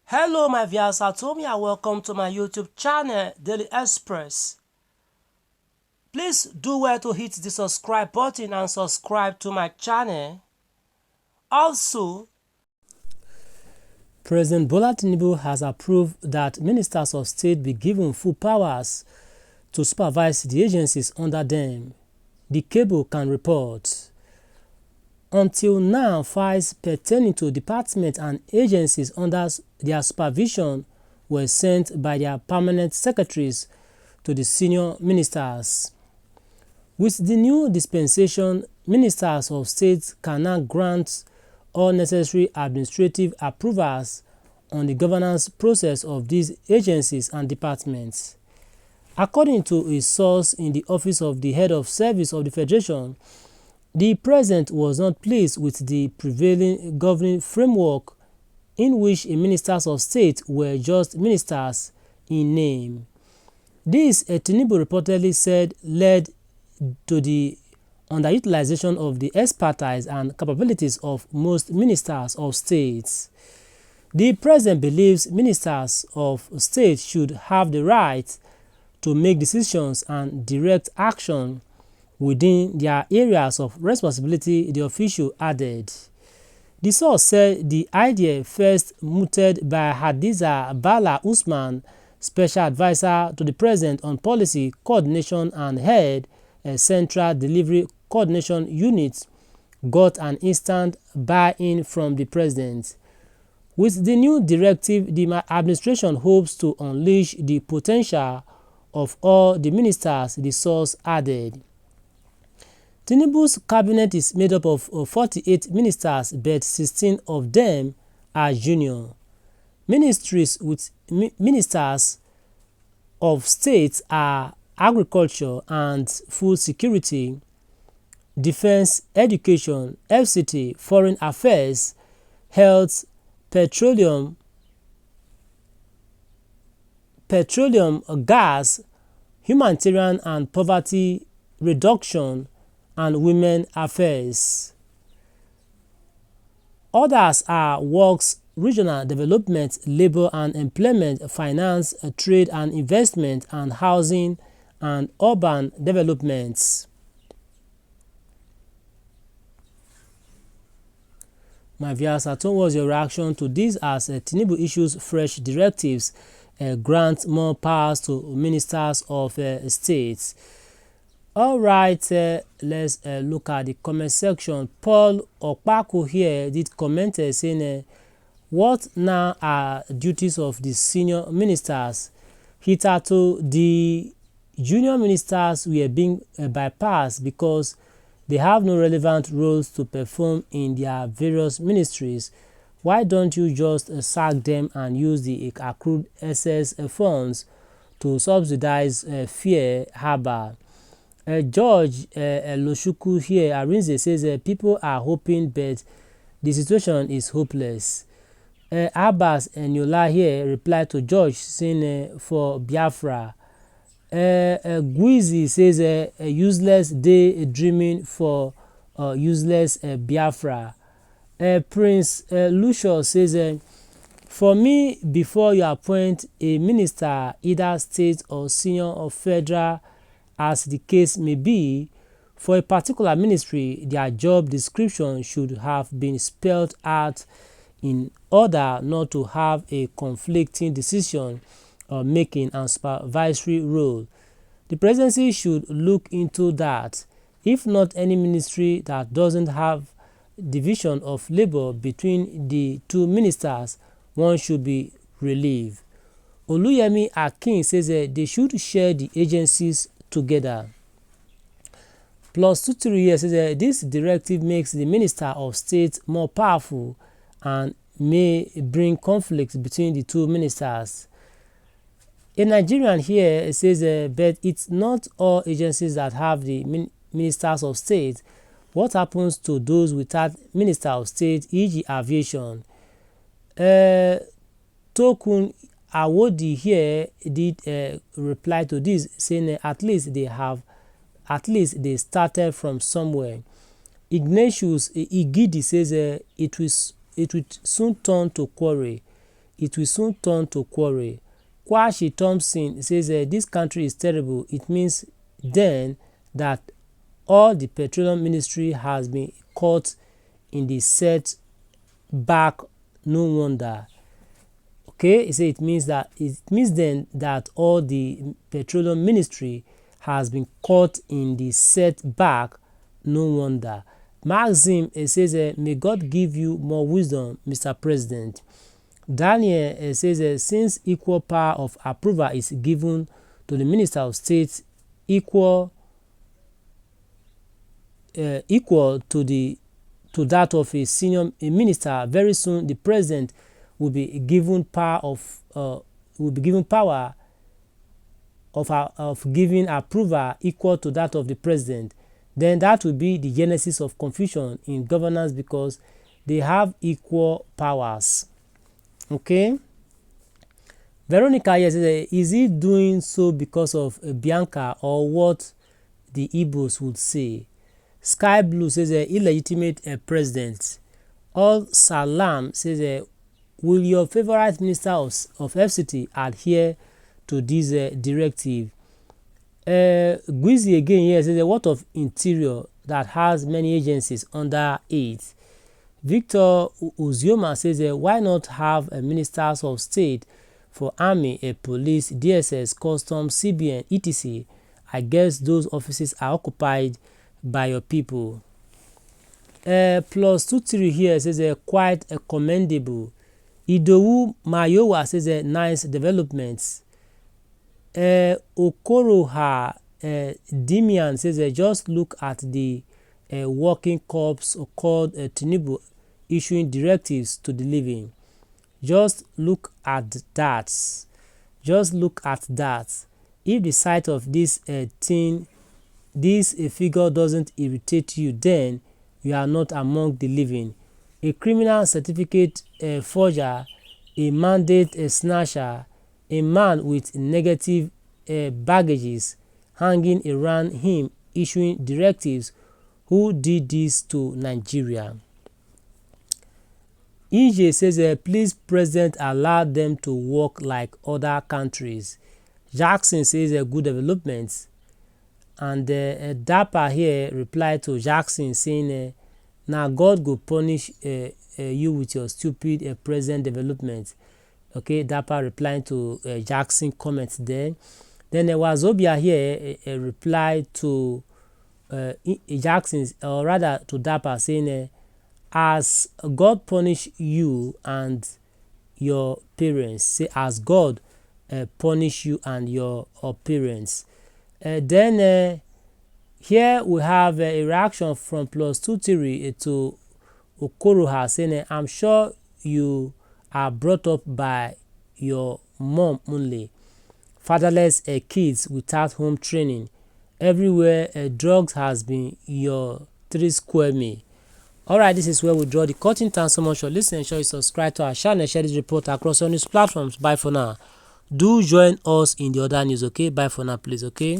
Hello my viewers, Atomi and welcome to my YouTube channel Daily Express. Please do well to hit the subscribe button and subscribe to my channel. Also, President Bola Tinubu has approved that ministers of state be given full powers to supervise the agencies under them. The Cable can report. Until now, files pertaining to departments and agencies under their supervision were sent by their permanent secretaries to the senior ministers. With the new dispensation, ministers of state can now grant all necessary administrative approvals on the governance process of these agencies and departments. According to a source in the office of the head of service of the Federation, the president was not pleased with the prevailing governing framework in which ministers of state were just ministers in name. This, Tinubu reportedly said, led to the underutilization of the expertise and capabilities of most ministers of state. The president believes ministers of state should have the right to make decisions and direct action within their areas of responsibility, the official added. The source said the idea first mooted by Hadiza Bala Usman, special advisor to the president on policy coordination and head a central delivery coordination unit, got an instant buy-in from the president. With the new directive, the administration hopes to unleash the potential of all the ministers, the source added. Tinubu's cabinet is made up of 48 ministers, but 16 of them are junior. Ministries with ministers of state are agriculture and food security, defense, education, FCT, foreign affairs, health, petroleum, gas, humanitarian and poverty reduction, and women affairs. Others are works, regional development, labor and employment, finance, trade and investment, and housing and urban developments. My viewers, what was your reaction to this as Tinubu issues fresh directives, grant more powers to ministers of states? All right, let's look at the comment section. Paul Okpako here did comment saying, what now are duties of the senior ministers? Hitherto, the junior ministers were being bypassed because they have no relevant roles to perform in their various ministries. Why don't you just sack them and use the accrued excess funds to subsidize fare harbor? George Loshuku here, Arinze says people are hoping, but the situation is hopeless. Abbas Enyola here replied to George saying for Biafra. Guizi says a useless day dreaming for useless Biafra. Prince Lucius says, for me, before you appoint a minister, either state or senior or federal, as the case may be, for a particular ministry, their job description should have been spelled out in order not to have a conflicting decision making and supervisory role. The presidency should look into that. If not, any ministry that doesn't have division of labor between the two ministers, one should be relieved. Oluyemi Akin says they should share the agencies together. Plus 23 years says this directive makes the minister of state more powerful and may bring conflicts between the two ministers. A Nigerian here says, but it's not all agencies that have the ministers of state. What happens to those without minister of state, e.g. aviation? Tokun Awodi here did reply to this, saying at least they started from somewhere. Ignatius Igidi says it will soon turn to quarrel. it will soon turn to quarrel. Kwashi Thompson says this country is terrible. It means then that all the petroleum ministry has been caught in the setback. No wonder. Okay, he said it means then that all the petroleum ministry has been caught in the setback. No wonder. Maxim says may God give you more wisdom, Mr. President. Daniel says since equal power of approval is given to the Minister of State equal to that of a senior minister, very soon the president will be given power of giving approval equal to that of the president. Then that will be the genesis of confusion in governance because they have equal powers. Okay. Veronica here says, is he doing so because of Bianca or what the Igbos would say? Sky Blue says illegitimate president. All Salam says will your favorite minister of FCT adhere to this directive? Guizi again here says what of interior that has many agencies under it? Victor Uzioma says why not have ministers of state for army, police, DSS, customs, CBN, etc. I guess those offices are occupied by your people. +23 here says quite commendable. Idowu Mayowa says nice developments. Okoroha Dimian says just look at the working corps called Tinubu issuing directives to the living. Just look at that. Just look at that. If the sight of this figure doesn't irritate you, then you are not among the living. A criminal certificate forger, a mandate snatcher, a man with negative baggages hanging around him issuing directives. Who did this to Nigeria? EJ says, please, President, allow them to work like other countries. Jackson says, good developments. And Dapper here replied to Jackson saying, now God go punish you with your stupid present development. Okay, Dapper replying to Jackson comments there. Then Wazobia here replied to Jackson's, or rather to Dapper, saying, as God punish you and your parents. Say, as God punish you and your parents. Then here we have a reaction from +23 to Okoroha saying, I'm sure you are brought up by your mom only. Fatherless kids without home training. Everywhere drugs has been your 3 square meal. Alright, this is where we draw the curtain. Thanks so much for listening. Ensure you subscribe to our channel and share this report across all news platforms. Bye for now. Do join us in the other news, okay? Bye for now, please, okay?